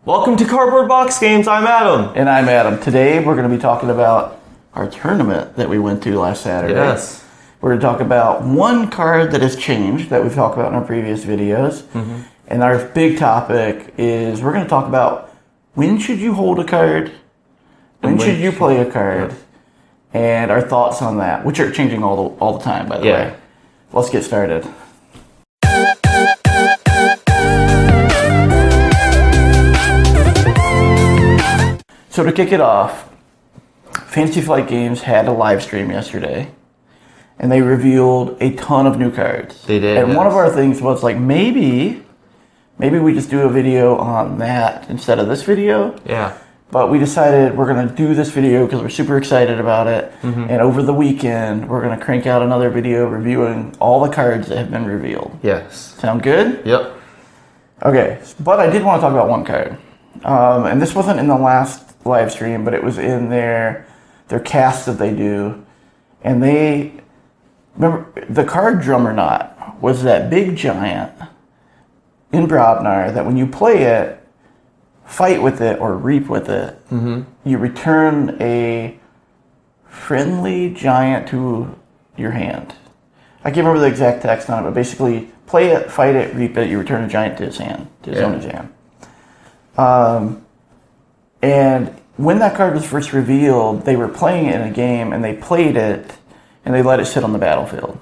Welcome to Cardboard Box Games. I'm Adam. And I'm Adam. Today we're going to be talking about our tournament that we went to last Saturday. Yes. We're going to talk about one card that has changed that we've talked about in our previous videos. Mm-hmm. And our big topic is we're going to talk about when should you hold a card, when should you play a card, and our thoughts on that, which are changing all the time, by the way. Let's get started. So to kick it off, Fantasy Flight Games had a live stream yesterday, and they revealed a ton of new cards. They did. And one of our things was like, maybe we just do a video on that instead of this video. Yeah. But we decided we're going to do this video because we're super excited about it. Mm-hmm. And over the weekend, we're going to crank out another video reviewing all the cards that have been revealed. Yes. Sound good? Yep. Okay, but I did want to talk about one card. And this wasn't in the last live stream, but it was in their cast that they do. And they, remember, the card Drummernaut was that big giant in Brobnar that when you play it, fight with it or reap with it, you return a friendly giant to your hand. I can't remember the exact text on it, but basically play it, fight it, reap it, you return a giant to his hand, to his owner's hand. And when that card was first revealed, they were playing it in a game, and they played it, and they let it sit on the battlefield.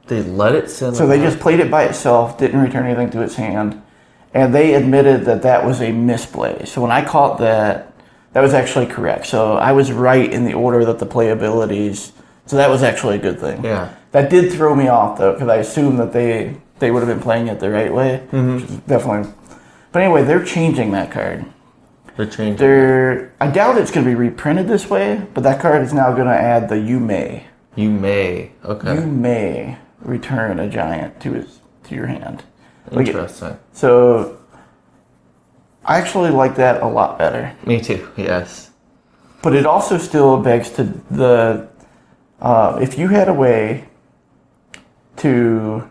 They let it sit on the So they just played it by itself, didn't return anything to its hand, and they admitted that that was a misplay. So when I caught that, that was actually correct. So I was right in the order that the play abilities, so that was actually a good thing. Yeah. That did throw me off, though, because I assumed that they would have been playing it the right way, which is definitely. But anyway, they're changing that card. They're changing. I doubt it's going to be reprinted this way, but that card is now going to add the you may. You may. Okay. You may return a giant to your hand. Interesting. So I actually like that a lot better. Me too. Yes. But it also still begs to the if you had a way to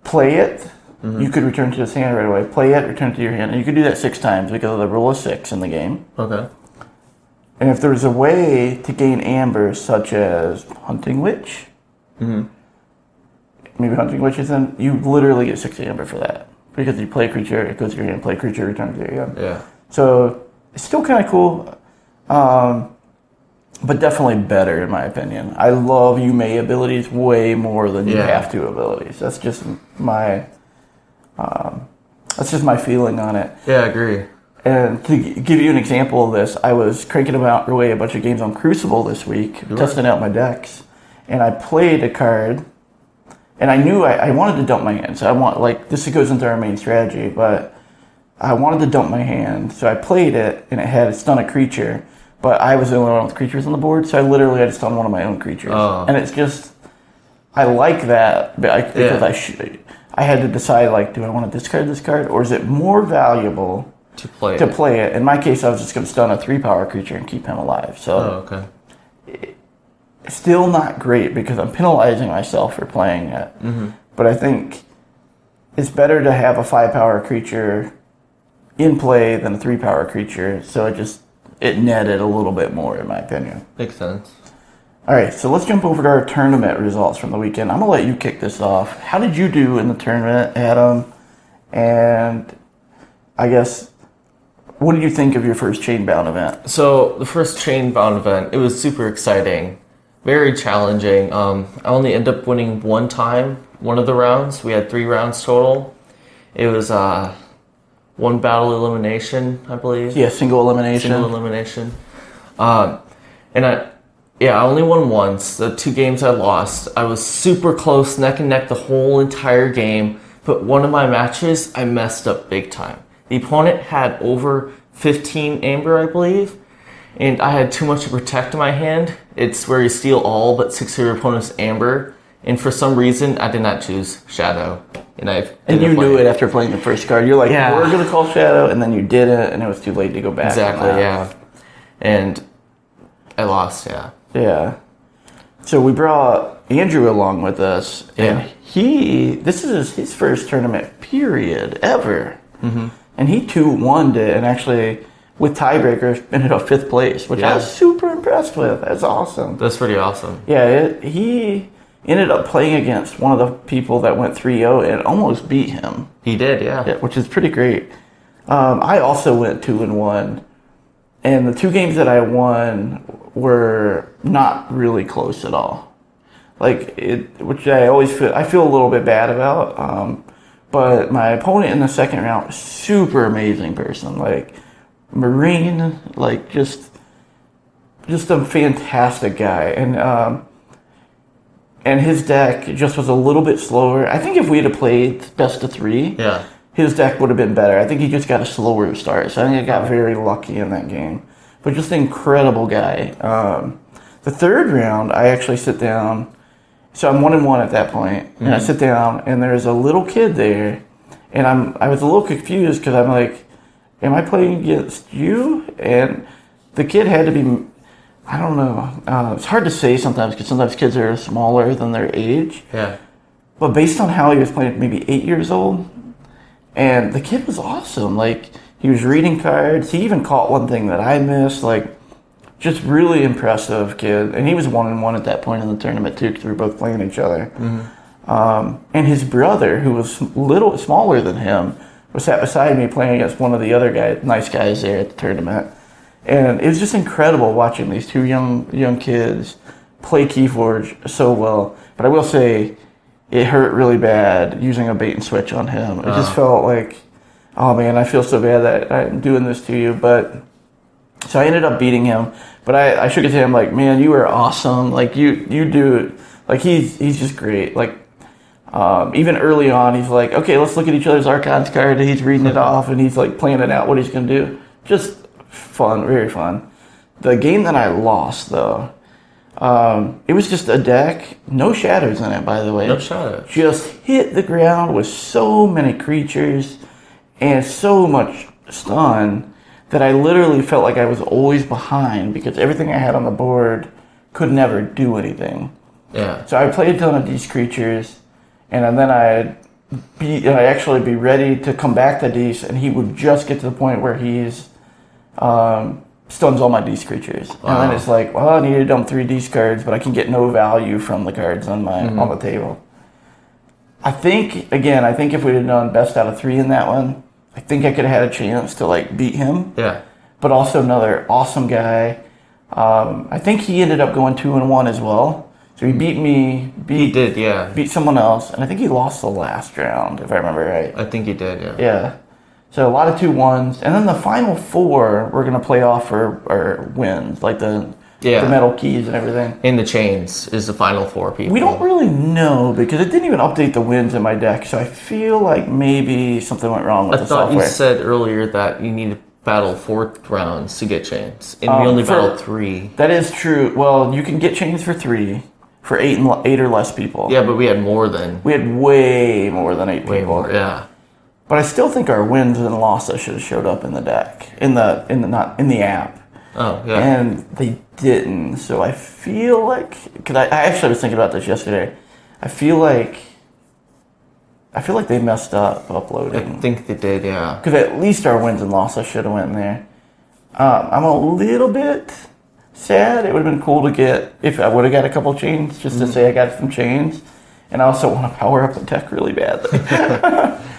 play it. You could return to his hand right away. Play it, return to your hand. And you could do that 6 times because of the rule of 6 in the game. Okay. And if there was a way to gain amber, such as Hunting Witch, maybe Hunting Witch is then, you literally get 6 amber for that. Because you play a creature, it goes to your hand, play a creature, return to your hand. Yeah. So it's still kind of cool, but definitely better in my opinion. I love you may abilities way more than you have to abilities. That's just my... that's just my feeling on it. Yeah, I agree. And to give you an example of this, I was cranking away a bunch of games on Crucible this week, testing out my decks, and I played a card, and I knew I wanted to dump my hand. So this goes into our main strategy, but I wanted to dump my hand, so I played it, and it had stun a creature, but I was the only one with creatures on the board, so I literally had to stun one of my own creatures. Oh. And it's just, I like that because I had to decide, do I want to discard this card, or is it more valuable to play it? In my case, I was just going to stun a 3-power creature and keep him alive. So, it's still not great because I'm penalizing myself for playing it. But I think it's better to have a 5-power creature in play than a 3-power creature. So it netted a little bit more, in my opinion. Makes sense. All right, so let's jump over to our tournament results from the weekend. I'm going to let you kick this off. How did you do in the tournament, Adam? And I guess, what did you think of your first Chainbound event? So, the first Chainbound event, it was super exciting. Very challenging. I only ended up winning one time, one of the rounds. We had 3 rounds total. It was one battle elimination, I believe. Yeah, single elimination. I only won once. The 2 games I lost. I was super close, neck and neck the whole entire game. But one of my matches, I messed up big time. The opponent had over 15 amber, I believe. And I had too much to protect in my hand. It's where you steal all but 6 of your opponent's amber. And for some reason, I did not choose Shadow. And you knew it after playing the first card. You're like, we're going to call Shadow. And then you didn't, and it was too late to go back. Exactly, yeah. And I lost, Yeah. So we brought Andrew along with us, and this is his first tournament period ever. and he 2-1'd it, and actually with tiebreakers ended up 5th place, which I was super impressed with. That's awesome. That's pretty awesome. Yeah, he ended up playing against one of the people that went 3-0 and almost beat him. He did, yeah. Which is pretty great. I also went 2-1, and the 2 games that I won were not really close at all. Which I feel a little bit bad about. But my opponent in the second round was super amazing person, like Marine, like just a fantastic guy, and his deck just was a little bit slower. I think if we had played best of 3, his deck would have been better. I think he just got a slower start, so I think I got very lucky in that game. But just an incredible guy. The third round, I actually sit down. So I'm 1-1 at that point, and I sit down, and there's a little kid there, and I was a little confused because I'm like, am I playing against you? And the kid had to be, I don't know. It's hard to say sometimes because sometimes kids are smaller than their age. Yeah. But based on how he was playing, maybe 8 years old, and the kid was awesome. Like, he was reading cards. He even caught one thing that I missed. Like, just really impressive kid. And he was 1-1 at that point in the tournament, too, because we were both playing each other. And his brother, who was little smaller than him, was sat beside me playing against one of the other nice guys there at the tournament. And it was just incredible watching these 2 young kids play KeyForge so well. But I will say, it hurt really bad using a bait and switch on him. It just felt like, oh man, I feel so bad that I'm doing this to you. But so I ended up beating him. But I shook it to him like, man, you were awesome. Like you do it. Like he's just great. Like even early on, he's like, okay, let's look at each other's Archons card. And he's reading it off, and he's like planning out what he's gonna do. Just fun, very fun. The game that I lost though, it was just a deck, no shadows in it, by the way. No shadows. Just hit the ground with so many creatures and so much stun that I literally felt like I was always behind because everything I had on the board could never do anything. Yeah. So I played a ton of these creatures, and then I'd actually be ready to come back to these, and he would just get to the point where he's stuns all my D's creatures. Wow. And then it's like, well, I need to dump 3 D's cards, but I can get no value from the cards on the table. I think if we'd have done best out of 3 in that one, I think I could have had a chance to like beat him. Yeah. But also another awesome guy. I think he ended up going 2-1 as well. So he beat me. He did, yeah. Beat someone else, and I think he lost the last round, if I remember right. I think he did, yeah. Yeah. So a lot of 2-1s, and then the final 4 we're gonna play off for our wins, like the metal keys and everything. In the chains is the final 4 people. We don't really know because it didn't even update the wins in my deck, so I feel like maybe something went wrong with the software. I thought you said earlier that you need to battle 4 rounds to get chains, and we only battled 3. That is true. Well, you can get chains for 3 for 8 or less people. Yeah, but we had more than. We had way more than 8 people. Way more, yeah. But I still think our wins and losses should have showed up in the deck, in the app. Oh, yeah. And they didn't. So I feel like, because I actually was thinking about this yesterday. I feel like they messed up uploading. I think they did, yeah. Because at least our wins and losses should have went in there. I'm a little bit sad. It would have been cool to get, if I would have got a couple chains, just to say I got some chains. And I also want to power up the deck really badly.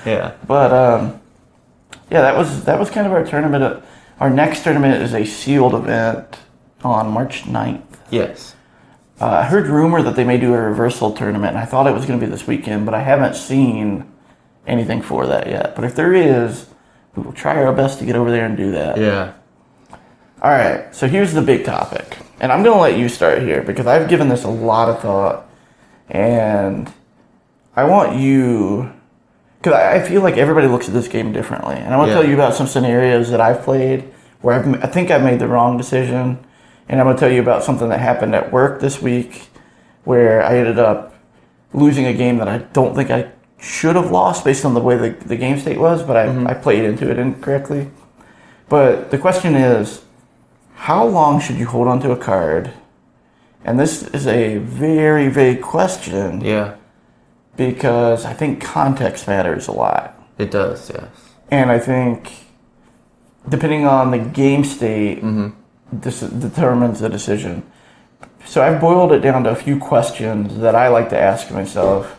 Yeah. But yeah, that was kind of our tournament. Our next tournament is a sealed event on March 9th. Yes. I heard rumor that they may do a reversal tournament, and I thought it was going to be this weekend, but I haven't seen anything for that yet. But if there is, we will try our best to get over there and do that. Yeah. All right, so here's the big topic. And I'm going to let you start here because I've given this a lot of thought. And I want you, because I feel like everybody looks at this game differently. And I want to tell you about some scenarios that I've played where I think I've made the wrong decision. And I'm going to tell you about something that happened at work this week where I ended up losing a game that I don't think I should have lost based on the way the game state was, but I played into it incorrectly. But the question is, how long should you hold on to a card? And this is a very vague question. Yeah. Because I think context matters a lot. It does, yes. And I think depending on the game state, this determines the decision. So I've boiled it down to a few questions that I like to ask myself.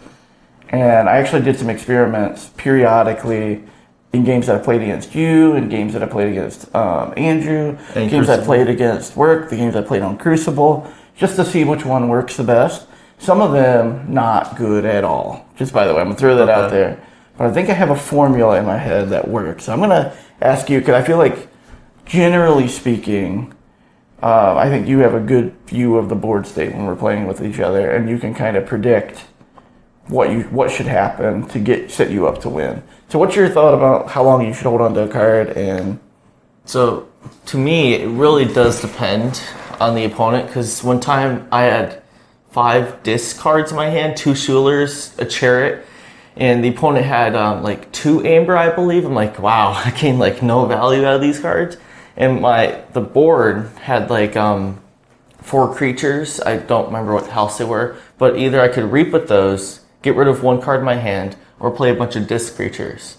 And I actually did some experiments periodically in games that I played against you, and games that I played against Andrew, and games Crucible. I played against work, the games I played on Crucible, just to see which one works the best. Some of them not good at all. Just by the way, I'm going to throw that out there. But I think I have a formula in my head that works. So I'm going to ask you, because I feel like, generally speaking, I think you have a good view of the board state when we're playing with each other, and you can kind of predict what should happen to set you up to win. So what's your thought about how long you should hold on to a card? And so to me, it really does depend on the opponent, because one time I had 5 disc cards in my hand, 2 Schulers, a Chariot, and the opponent had like 2 Amber, I believe. I'm like, wow, I gained like no value out of these cards. And the board had like 4 creatures. I don't remember what house they were, but either I could reap with those, get rid of 1 card in my hand, or play a bunch of disc creatures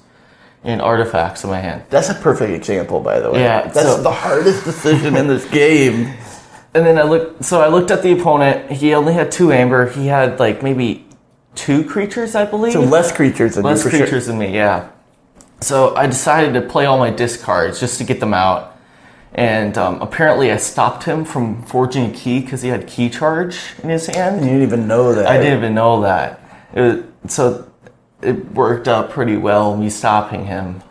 and artifacts in my hand. that's a perfect example, by the way. Yeah, That's the hardest decision in this game. And then I looked at the opponent. He only had 2 Amber. He had like maybe 2 creatures, I believe. So less creatures than Less you, for creatures sure. than me, yeah. So I decided to play all my disc cards just to get them out. And apparently I stopped him from forging a key because he had key charge in his hand. You didn't even know that. I didn't even know that. So it worked out pretty well, me stopping him.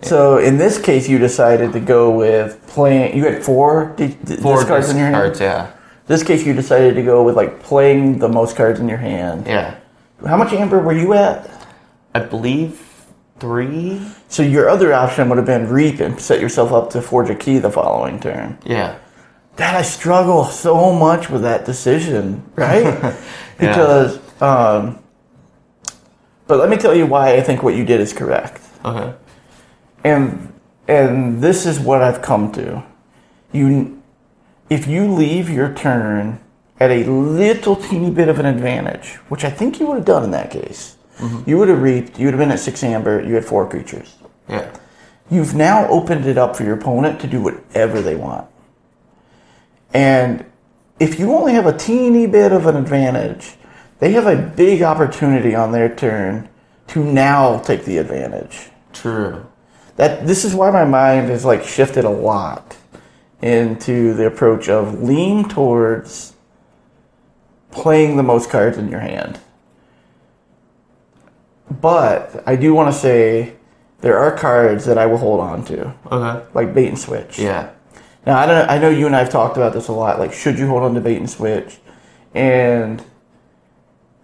So in this case, you decided to go with playing. You had 4 disc cards in your hand. Cards, yeah. This case, you decided to go with like playing the most cards in your hand. Yeah. How much Amber were you at? I believe 3. So your other option would have been reap and set yourself up to forge a key the following turn. Yeah. Dad, I struggle so much with that decision, right? Because, but let me tell you why I think what you did is correct. Okay. And this is what I've come to. If you leave your turn at a little teeny bit of an advantage, which I think you would have done in that case, you would have reaped, you would have been at 6 Amber, you had 4 creatures. Yeah. You've now opened it up for your opponent to do whatever they want. And if you only have a teeny bit of an advantage, they have a big opportunity on their turn to now take the advantage. True. This is why my mind has like shifted a lot into the approach of lean towards playing the most cards in your hand. But I do want to say there are cards that I will hold on to. Okay. Like bait and switch. Yeah. Now I know you and I have talked about this a lot. Like, should you hold on to bait and switch? And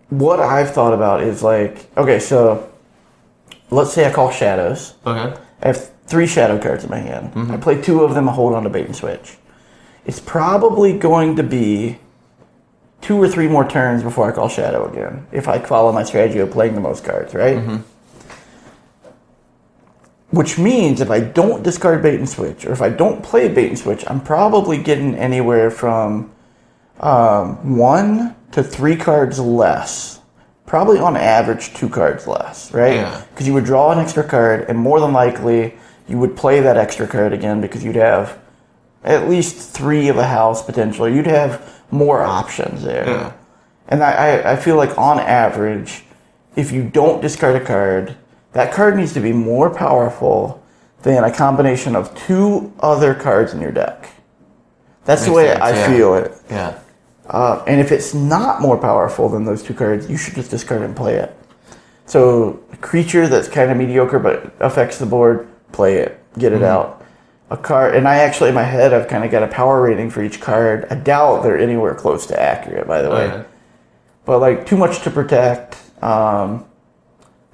what I've thought about is like, okay, so let's say I call shadows. Okay. I have 3 shadow cards in my hand. I play 2 of them, I hold on to bait and switch. It's probably going to be 2 or 3 more turns before I call shadow again, if I follow my strategy of playing the most cards, right? Which means if I don't discard bait and switch, or if I don't play bait and switch, I'm probably getting anywhere from 1 to 3 cards less. Probably on average 2 cards less, right? Yeah. Because you would draw an extra card, and more than likely you would play that extra card again because you'd have at least 3 of a house potentially. You'd have more options there. Yeah. And I feel like on average, if you don't discard a card, that card needs to be more powerful than a combination of 2 other cards in your deck. That's the way I feel it. Yeah. And if it's not more powerful than those 2 cards, you should just discard it and play it. So a creature that's kind of mediocre but affects the board, play it, get it out. A card, and I actually in my head I've kind of got a power rating for each card. I doubt they're anywhere close to accurate, by the way. Okay. But like Too Much to Protect,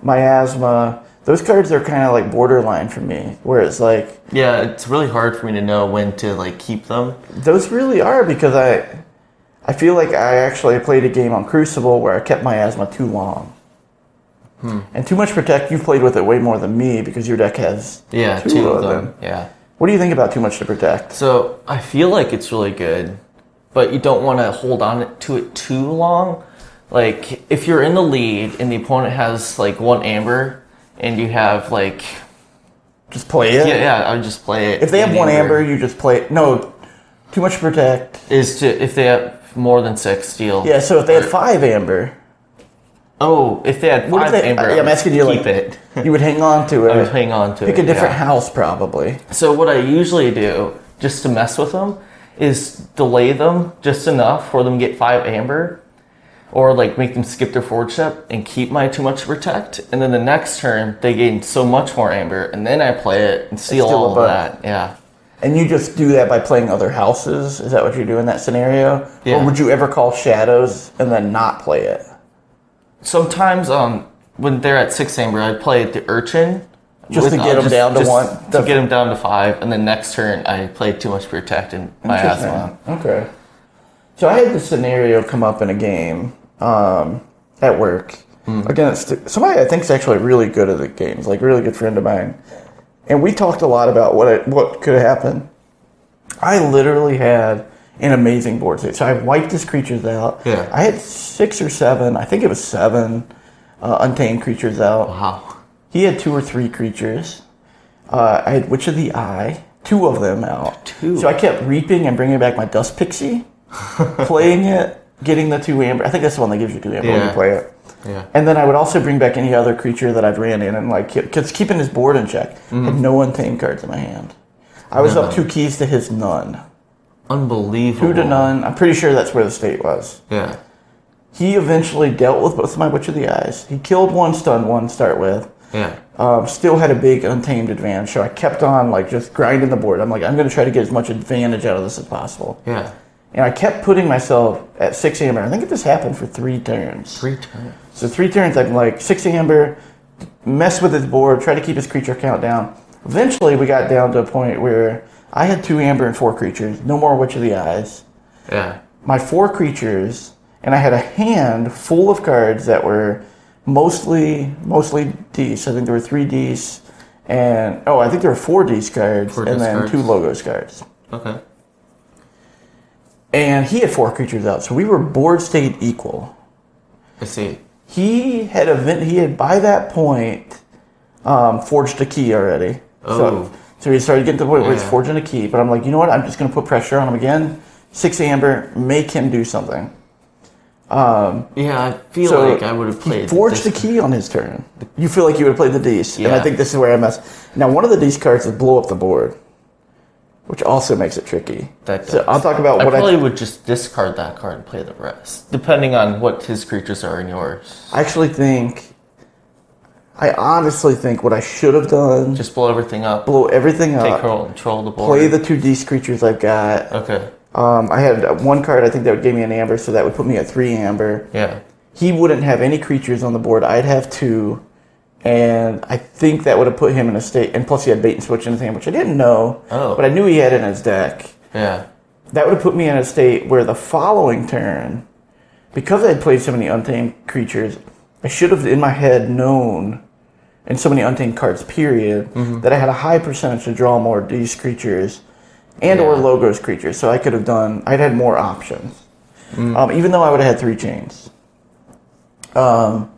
Miasma, those cards are kind of like borderline for me. Where it's like, Yeah, it's really hard for me to know when to like keep them. those really are, because I feel like I actually played a game on Crucible where I kept Miasma too long. And Too Much Protect, you've played with it way more than me because your deck has 2 of them. Yeah. What do you think about Too Much to Protect? So I feel like it's really good, but you don't want to hold on to it too long. Like if you're in the lead and the opponent has like 1 amber and you have like just play it? Yeah, I would just play it. If they have 1 amber, you just play it. No, too much to protect. If they have more than 6 steal. Yeah, so if they had 5 amber. Oh, if they had 5 amber, I'm asking you, keep it. You would hang on to it. I would hang on to it. Pick a different house, probably. So what I usually do, just to mess with them, is delay them just enough for them to get 5 amber, or like make them skip their forward step and keep my too much to protect, and then the next turn they gain so much more amber, and then I play it and steal all of that. Yeah. And you just do that by playing other houses? Is that what you do in that scenario? Yeah. Or would you ever call shadows and then not play it? Sometimes when they're at 6 amber, I'd play the urchin. Just to get them down to 1? To get them down to 5, and then next turn I played too much protect and my ass won. Okay. So I had this scenario come up in a game at work against somebody I think is actually really good at the games, like a really good friend of mine. And we talked a lot about what could happen. I literally had an amazing board state. So I wiped his creatures out. Yeah. I had 6 or 7, I think it was 7 untamed creatures out. Wow. He had 2 or 3 creatures. I had Witch of the Eye, 2 of them out. 2. So I kept reaping and bringing back my Dust Pixie, playing it, getting the 2 amber. I think that's the one that gives you 2 amber when you play it. Yeah. And then I would also bring back any other creature that I've ran in and because keeping his board in check. Had no untamed cards in my hand. I was up 2 keys to his none. Unbelievable. 2 to none. I'm pretty sure that's where the state was. Yeah. He eventually dealt with both of my Witch of the Eyes. He killed 1, stunned 1 to start with. Yeah. Still had a big untamed advantage, so I kept on just grinding the board. I'm like, I'm going to try to get as much advantage out of this as possible. Yeah. And I kept putting myself at 6 amber. I think this happened for 3 turns. 3 turns. So 3 turns, I'm like 6 amber, mess with his board, try to keep his creature count down. Eventually, we got down to a point where I had 2 amber and 4 creatures. No more Witch of the Eyes. Yeah. My 4 creatures, and I had a hand full of cards that were mostly Ds. I think there were 3 Ds, and I think there were 4 Ds cards, and then 2 logos cards. Okay. And he had 4 creatures out, so we were board state equal. I see. He had by that point forged a key already. Oh. So he started getting to the point where he's forging a key. But I'm like, you know what? I'm just going to put pressure on him again. 6 amber, make him do something. Yeah, I feel like I would have played. He forged the key on his turn. You feel like you would have played the D's. Yeah. And I think this is where I messed. Now, one of the D's cards is blow up the board, which also makes it tricky. So I'll talk about what I probably would just discard that card and play the rest, depending on what his creatures are and yours. I honestly think what I should have done... Just blow everything up. Take control of the board. Play the 2 D's creatures I've got. Okay. I had 1 card, I think that would give me an amber, so that would put me at 3 amber. Yeah. He wouldn't have any creatures on the board. I'd have 2. And I think that would have put him in a state... And plus he had bait and switch in his hand, which I didn't know. Oh. But I knew he had it in his deck. Yeah. That would have put me in a state where the following turn... Because I had played so many untamed creatures, I should have, in my head, known... And so many untamed cards, period, that I had a high percentage to draw more of these creatures and or logos creatures. So I could have I'd had more options. Even though I would have had 3 chains. But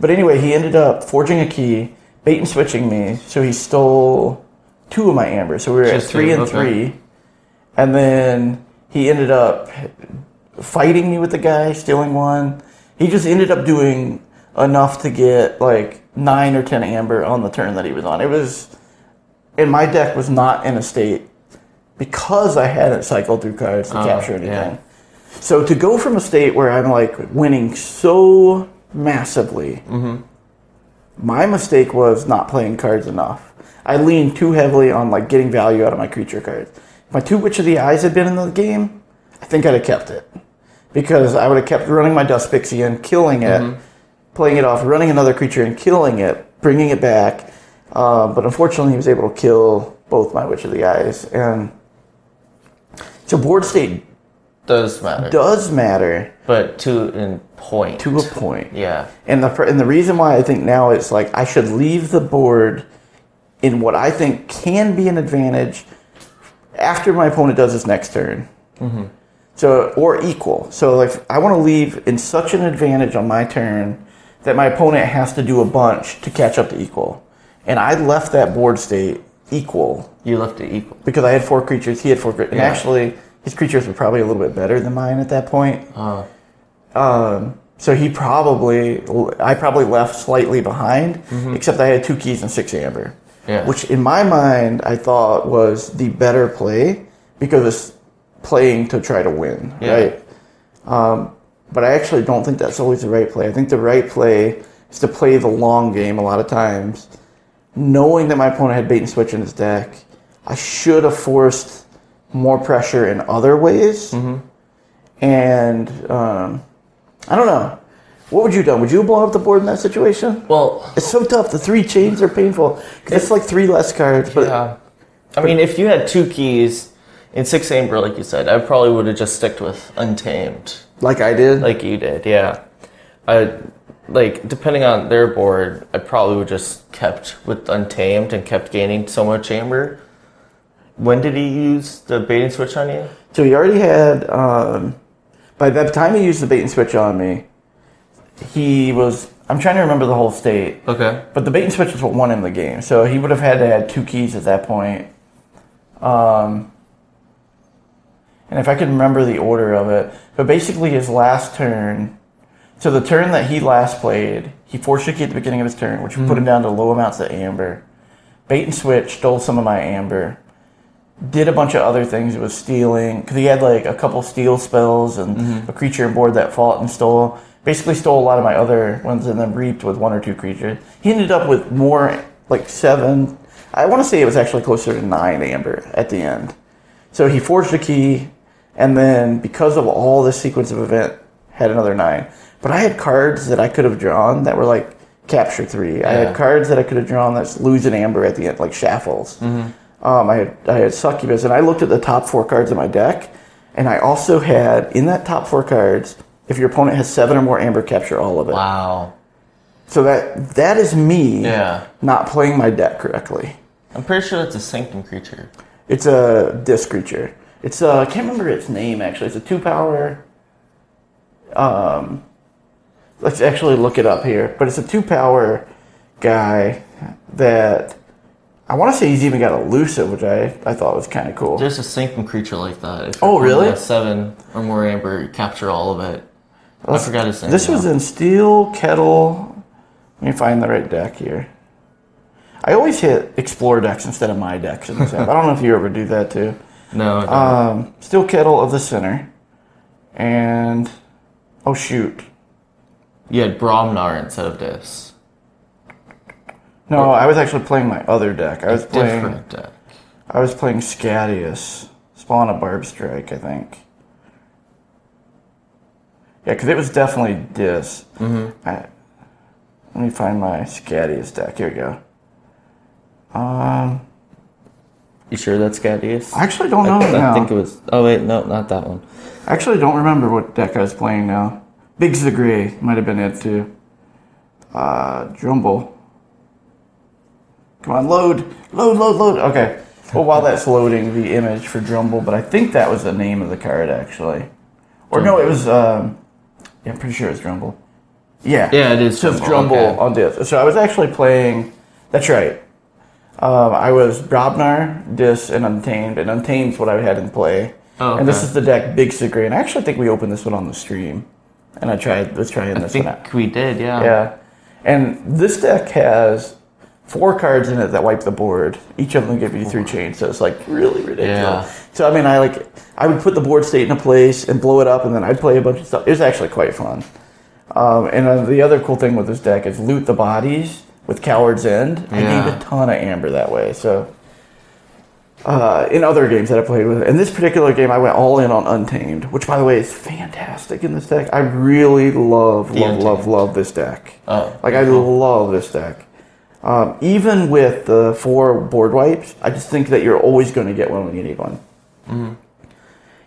anyway, he ended up forging a key, bait and switching me, so he stole 2 of my amber. So we were at 3 and 3. And then he ended up fighting me with the guy, stealing 1. He just ended up doing enough to get 9 or 10 amber on the turn that he was on. And my deck was not in a state because I hadn't cycled through cards to capture anything. Yeah. So to go from a state where I'm winning so massively, my mistake was not playing cards enough. I leaned too heavily on getting value out of my creature cards. If my 2 Witch of the Eyes had been in the game, I think I'd have kept it. Because I would have kept running my Dust Pixie and killing it. Playing it off, running another creature and killing it, bringing it back. But unfortunately, he was able to kill both my Witch of the Eyes. And so board state does matter. But to a point. To a point. Yeah. And the reason why I think now it's I should leave the board in what I think can be an advantage after my opponent does his next turn. So, or equal. So I want to leave in such an advantage on my turn that my opponent has to do a bunch to catch up to equal. And I left that board state equal. You left it equal. Because I had 4 creatures, he had 4 creatures. And actually, his creatures were probably a little bit better than mine at that point. So I probably left slightly behind, except I had 2 keys and 6 amber. Yeah. Which in my mind, I thought was the better play because it's playing to try to win, right? But I actually don't think that's always the right play. I think the right play is to play the long game a lot of times, knowing that my opponent had bait and switch in his deck. I should have forced more pressure in other ways. And I don't know. What would you have done? Would you have blown up the board in that situation? Well, it's so tough. The 3 chains are painful. It's like 3 less cards. But yeah. I mean, if you had 2 keys and 6 amber, like you said, I probably would have just sticked with Untamed. Like I did? Like you did, yeah. Depending on their board, I probably would just kept with Untamed and kept gaining so much amber. When did he use the bait and switch on you? So he already had, by the time he used the bait and switch on me, I'm trying to remember the whole state. Okay. But the bait and switch is what won him the game. So he would have had to add 2 keys at that point. And if I could remember the order of it. But basically his last turn, so the turn that he last played, he forced a key at the beginning of his turn, which put him down to low amounts of amber. Bait and switch, stole some of my amber. Did a bunch of other things. It was stealing, because he had like a couple steal spells and a creature board that fought and stole. Basically stole a lot of my other ones and then reaped with 1 or 2 creatures. He ended up with more, like 7. I want to say it was actually closer to 9 amber at the end. So he forged a key, and then because of all this sequence of event, had another 9. But I had cards that I could have drawn that were like capture 3. Yeah. I had cards that I could have drawn that's lose an amber at the end, like Shaffles. I had Succubus, and I looked at the top 4 cards in my deck, and I also had, in that top 4 cards, if your opponent has 7 or more amber, capture all of it. Wow. So that is me not playing my deck correctly. I'm pretty sure it's a Sanctum creature. It's a disc creature. It's I can't remember its name, actually. It's a 2-power... let's actually look it up here. But it's a 2-power guy that... I want to say he's even got elusive, which I thought was kind of cool. There's a Sanctum creature like that. If really? Has 7 or more amber, you capture all of it. I forgot his name. This was in Steel, Kettle. Let me find the right deck here. I always hit Explore decks instead of my decks in this app. I don't know if you ever do that too. No, I don't. Steel Kettle of the Center. And... oh, shoot. You had Bromnar instead of this. No, I was actually playing my other deck. I was playing different deck. I was playing Scadius. Spawn a Barb Strike, I think. Yeah, because it was definitely this. Let me find my Scadius deck. Here we go. You sure that's Scadius? I actually don't know now. I think it was... oh, wait, no, not that one. I actually don't remember what deck I was playing now. Biggs the Gray might have been it, too. Drumble. Come on, load. Load. Okay. Well, while that's loading the image for Drumble, but I think that was the name of the card, actually. Or no, it was... yeah, I'm pretty sure it's Drumble. Yeah. Yeah, it is Drumble. It says Drumble on this. So I was actually playing... that's right. I was Brobnar, Dis, and Untamed. And Untamed's what I had in play. Oh, okay. And this is the deck Big Sigray. And I actually think we opened this one on the stream. And was trying this one out. I think we did, yeah. Yeah. And this deck has 4 cards in it that wipe the board. Each of them give you 3 chains. So it's like really ridiculous. Yeah. So I mean, I would put the board state in a place and blow it up, and then I'd play a bunch of stuff. It was actually quite fun. And the other cool thing with this deck is loot the bodies with Coward's End. I gained a ton of amber that way. So in other games that I played with, in this particular game, I went all in on Untamed, which by the way is fantastic in this deck. I really love this deck. Oh, I love this deck. Even with the 4 board wipes, I just think that you're always going to get one when you need one.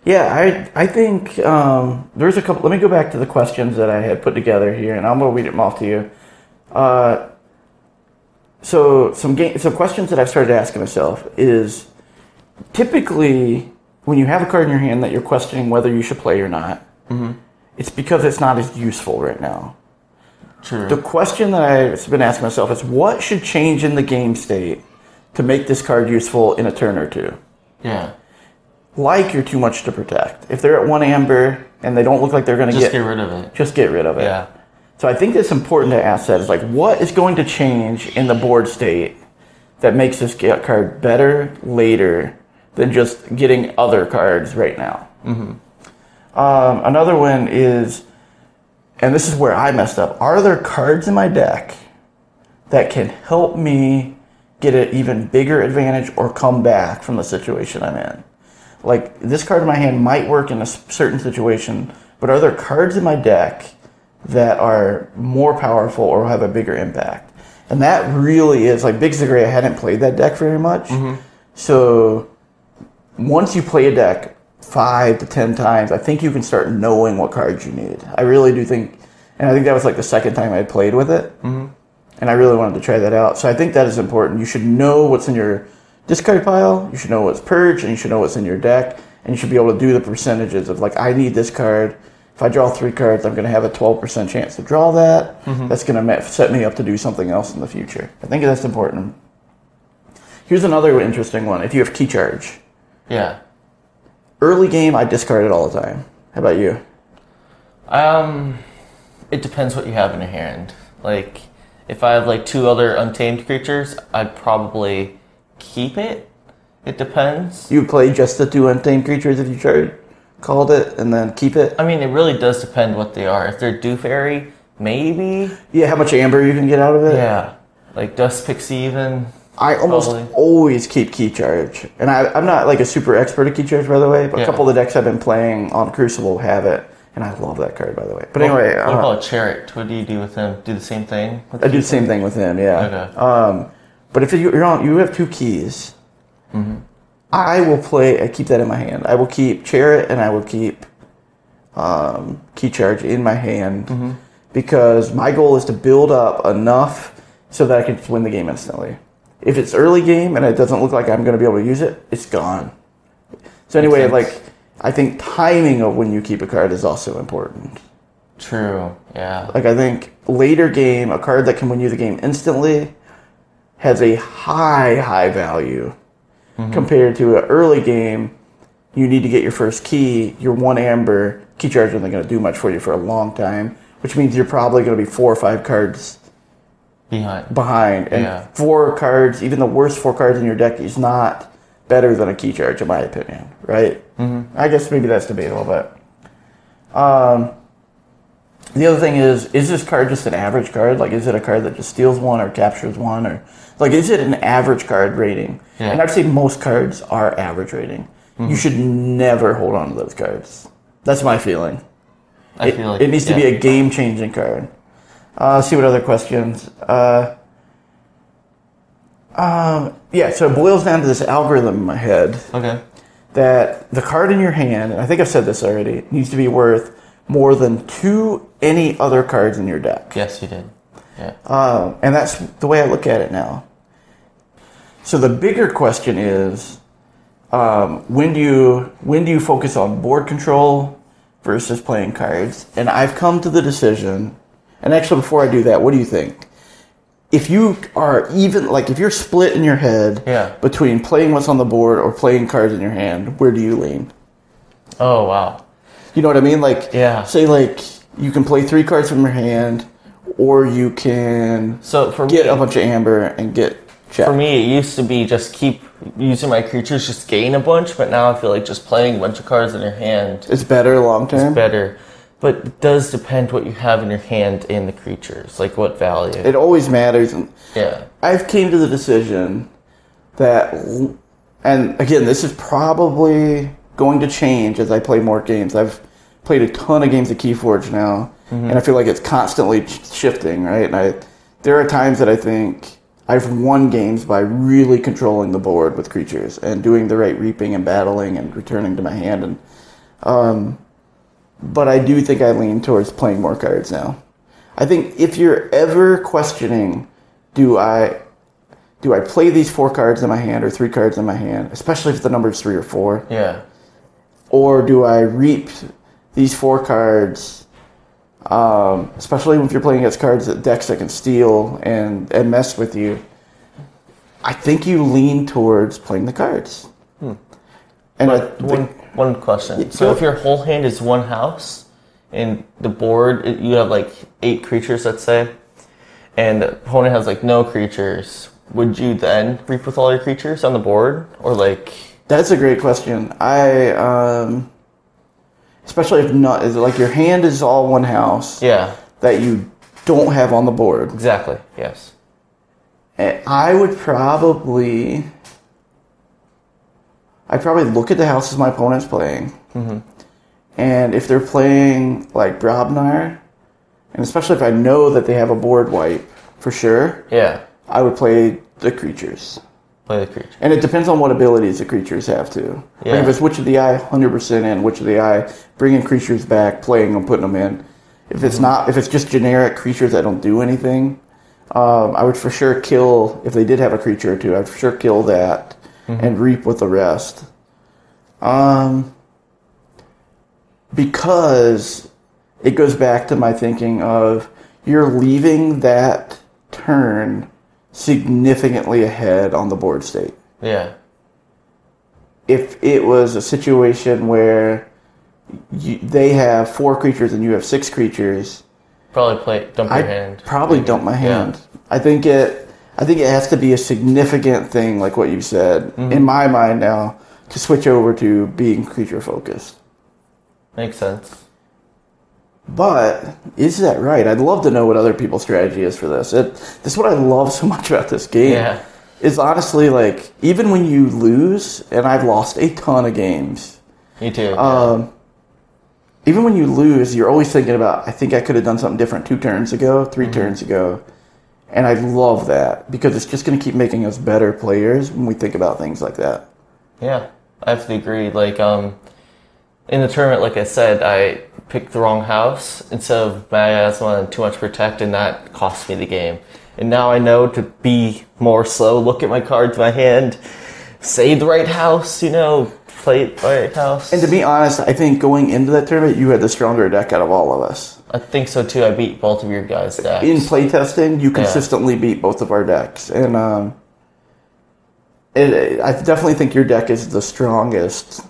Yeah, I think there's a couple. Let me go back to the questions that I had put together here, and I'm going to read them off to you. So some questions that I've started asking myself is, typically when you have a card in your hand that you're questioning whether you should play or not, it's because it's not as useful right now. True. The question that I've been asking myself is, what should change in the game state to make this card useful in a turn or two. Yeah. Like you're too much to protect. If they're at 1 amber and they don't look like they're going to Just get rid of it. Just get rid of it. Yeah. So I think it's important to ask that. It's like, what is going to change in the board state that makes this card better later than just getting other cards right now? Mm-hmm. Another one is, and this is where I messed up, are there cards in my deck that can help me get an even bigger advantage or come back from the situation I'm in? Like, this card in my hand might work in a certain situation, but are there cards in my deck that are more powerful or have a bigger impact? And that really is, like, Big Zagray, I hadn't played that deck very much. Mm-hmm. So once you play a deck 5 to 10 times, I think you can start knowing what cards you need. I really do think, and I think that was like the second time I had played with it. Mm-hmm. And I really wanted to try that out. So I think that is important. You should know what's in your discard pile, you should know what's purged, and you should know what's in your deck. And you should be able to do the percentages of, like, I need this card. If I draw 3 cards, I'm going to have a 12% chance to draw that. Mm-hmm. That's going to set me up to do something else in the future. I think that's important. Here's another interesting one. If you have key charge. Yeah. Early game, I discard it all the time. How about you? It depends what you have in your hand. Like, if I have, like, 2 other untamed creatures, I'd probably keep it. It depends. You play just the 2 untamed creatures if you called it, and then keep it? I mean, it really does depend what they are. If they're Dew Fairy, maybe. Yeah, how much amber you can get out of it? Yeah. Like Dust Pixie even. I almost always keep key charge. And I'm not, like, a super expert at key charge, by the way, but a couple of the decks I've been playing on Crucible have it. And I love that card, by the way. But anyway. What about Chariot? What do you do with him? Do the same thing? I do the same thing with him, yeah. Okay. But if you have 2 keys, mm-hmm. I keep that in my hand. I will keep Chariot and I will keep Key Charge in my hand, mm-hmm. because my goal is to build up enough so that I can just win the game instantly. If it's early game and it doesn't look like I'm going to be able to use it, it's gone. So anyway, like, I think timing of when you keep a card is also important. True, yeah. Like, I think later game, a card that can win you the game instantly has a high value, mm-hmm. compared to an early game. You need to get your first key, your 1 amber, key charge isn't going to do much for you for a long time, which means you're probably going to be 4 or 5 cards behind. And 4 cards, even the worst 4 cards in your deck, is not better than a key charge, in my opinion, right? Mm-hmm. I guess maybe that's debatable, but the other thing is this card just an average card? Like, is it a card that just steals 1 or captures 1, or like, is it an average card rating? Yeah. And I'd say most cards are average rating. Mm-hmm. You should never hold on to those cards. That's my feeling. It needs to be a game-changing card. Let's see what other questions. So it boils down to this algorithm in my head. Okay. That the card in your hand, and I think I've said this already, needs to be worth more than 2 any other cards in your deck. Yes, you did. Yeah. And that's the way I look at it now. So the bigger question is, when do you focus on board control versus playing cards? And I've come to the decision, and actually before I do that, what do you think? If you are if you're split in your head between playing what's on the board or playing cards in your hand, where do you lean? Oh, wow. You know what I mean? Like, say, like, you can play 3 cards from your hand, or you can get a bunch of amber and get checked. For me, it used to be just keep using my creatures, just gain a bunch, but now I feel like just playing a bunch of cards in your hand. It's better long term? It's better. But it does depend what you have in your hand in the creatures, like what value. It always matters. Yeah. I've came to the decision that, and again, this is probably going to change as I play more games. I've played a ton of games at KeyForge now, mm-hmm. and I feel like it's constantly shifting, right? And there are times that I think I've won games by really controlling the board with creatures and doing the right reaping and battling and returning to my hand. And but I do think I lean towards playing more cards now. I think if you're ever questioning, do I play these 4 cards in my hand or 3 cards in my hand, especially if the number is 3 or 4? Yeah. Or do I reap these 4 cards, especially if you're playing against decks that can steal and mess with you? I think you lean towards playing the cards. And one question. So if your whole hand is one house, and the board, you have like 8 creatures, let's say, and the opponent has like no creatures, would you then reap with all your creatures on the board? Or like... That's a great question. Especially if not, is it like your hand is all one house. Yeah. That you don't have on the board. Exactly, yes. And I'd probably look at the houses my opponent's playing. Mm-hmm. And if they're playing like Brobnar, and especially if I know that they have a board wipe, for sure, yeah, I would play the creatures. Play the creatures. And it depends on what abilities the creatures have, too. Yeah. Like if it's Witch of the Eye, 100% in Witch of the Eye, bringing creatures back, playing them, putting them in. If it's not, if it's just generic creatures that don't do anything, I would for sure kill, if they did have a creature or two, I'd for sure kill that and reap with the rest. Because it goes back to my thinking of you're leaving that turn significantly ahead on the board state. Yeah. If it was a situation where they have 4 creatures and you have 6 creatures, probably dump your hand. Probably dump my hand. Yeah. I think it has to be a significant thing, like what you said, in my mind now, to switch over to being creature focused. Makes sense. But is that right? I'd love to know what other people's strategy is for this. This is what I love so much about this game. Yeah. Is honestly, like, even when you lose, and I've lost a ton of games. Me too. Even when you lose, you're always thinking about, I think I could have done something different 2 turns ago, 3 turns ago. And I love that because it's just going to keep making us better players when we think about things like that. Yeah, I have to agree. Like, in the tournament, like I said, I picked the wrong house instead of Miasma and Too Much Protect, and that cost me the game. And now I know to be more slow, look at my cards in my hand, say the right house, play it the right house. And to be honest, I think going into that tournament, you had the stronger deck out of all of us. I think so too. I beat both of your guys' decks. In playtesting, you consistently beat both of our decks. And I definitely think your deck is the strongest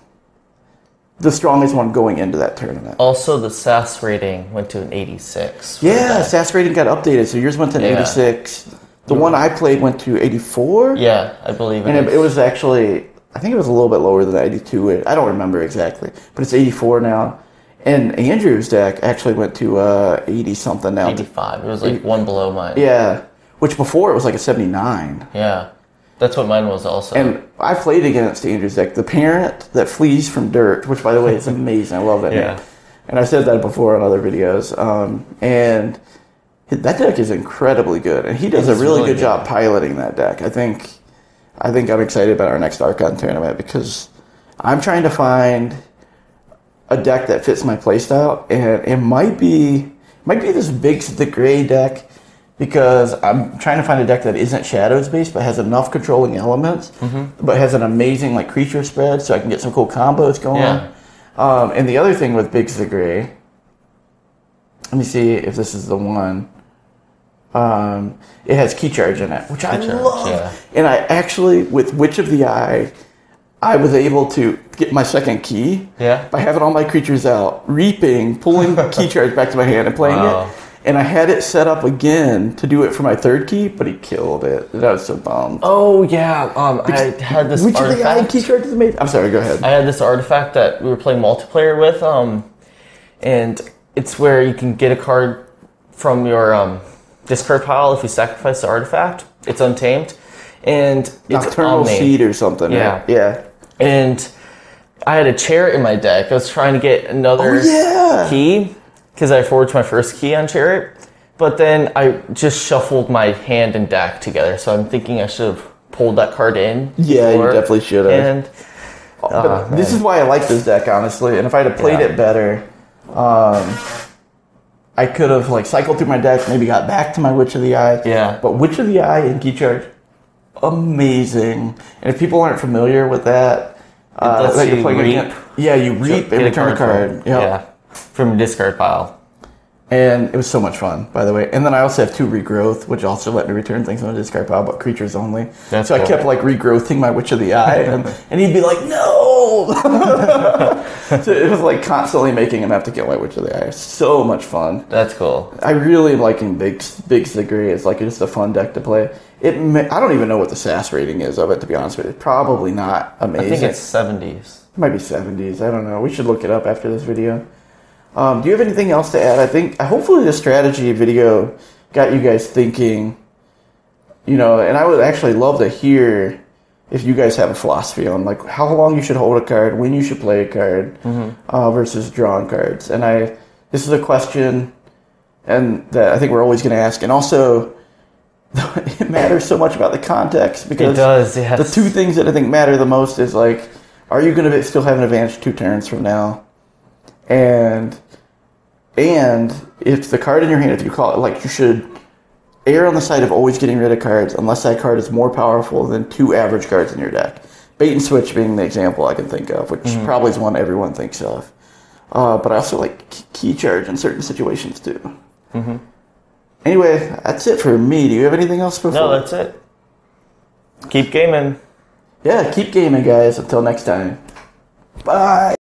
one going into that tournament. Also, the SAS rating went to an 86. Yeah, SAS rating got updated, so yours went to an 86. The one I played went to 84. Yeah, I believe it. And it was actually, I think it was a little bit lower than 82. I don't remember exactly, but it's 84 now. And Andrew's deck actually went to 80-something now. 85. It was like one below mine. Yeah, which before it was like a 79. Yeah. That's what mine was also. And I played against Andrew's deck, the parent that flees from dirt, which, by the way, is amazing. I love that name. And I've said that before in other videos. And that deck is incredibly good. And he does a really good job piloting that deck. I think I'm excited about our next Archon tournament because I'm trying to find a deck that fits my playstyle. And it might be this Big the Gray deck, because I'm trying to find a deck that isn't Shadows based but has enough controlling elements, but has an amazing like creature spread, so I can get some cool combos going. Yeah. And the other thing with Biggs the Gray, let me see if this is the one. It has Key Charge in it, which I love. Yeah. And I actually, with Witch of the Eye, I was able to get my second key by having all my creatures out, reaping, pulling Key Charge back to my hand and playing it. And I had it set up again to do it for my 3rd key, but he killed it. And I was so bummed. Oh, yeah. I had this Which artifact. of the eye Key Charge is made? I'm sorry, go ahead. I had this artifact that we were playing multiplayer with, and it's where you can get a card from your discard pile if you sacrifice the artifact. It's untamed. And it's Nocturnal Seed or something. Yeah. Right? Yeah. And I had a Chariot in my deck. I was trying to get another key, because I forged my first key on Chariot, but then I just shuffled my hand and deck together, so I'm thinking I should have pulled that card in. Yeah, you definitely should have. And this is why I like this deck, honestly, and if I'd have played it better, I could have like cycled through my deck, maybe got back to my Witch of the Eye. Yeah. But Witch of the Eye and Key Charge, amazing. And if people aren't familiar with that, you reap. You reap and return a card. Yeah. From a discard pile. And it was so much fun, by the way. And then I also have 2 regrowth, which also let me return things on a discard pile, but creatures only. That's so cool. I kept like regrowthing my Witch of the Eye, and he'd be like, no! So it was like constantly making him have to kill my Witch of the Eye. So much fun. That's cool. I really am liking Big Sigri. It's like just a fun deck to play. I don't even know what the SAS rating is of it, to be honest with you. Probably not amazing. I think it's 70s. It might be 70s. I don't know. We should look it up after this video. Do you have anything else to add? Hopefully this strategy video got you guys thinking, and I would actually love to hear if you guys have a philosophy on like how long you should hold a card, when you should play a card, versus drawing cards. And this is a question and that I think we're always going to ask. And also, it matters so much about the context because it does, yes. The 2 things that I think matter the most is like, are you going to still have an advantage 2 turns from now? And if the card in your hand, if you call it, like you should err on the side of always getting rid of cards unless that card is more powerful than 2 average cards in your deck. Bait and switch being the example I can think of, which probably is one everyone thinks of. But I also like key charge in certain situations too. Anyway, that's it for me. Do you have anything else before? No, that's it. Keep gaming. Yeah, keep gaming, guys. Until next time. Bye.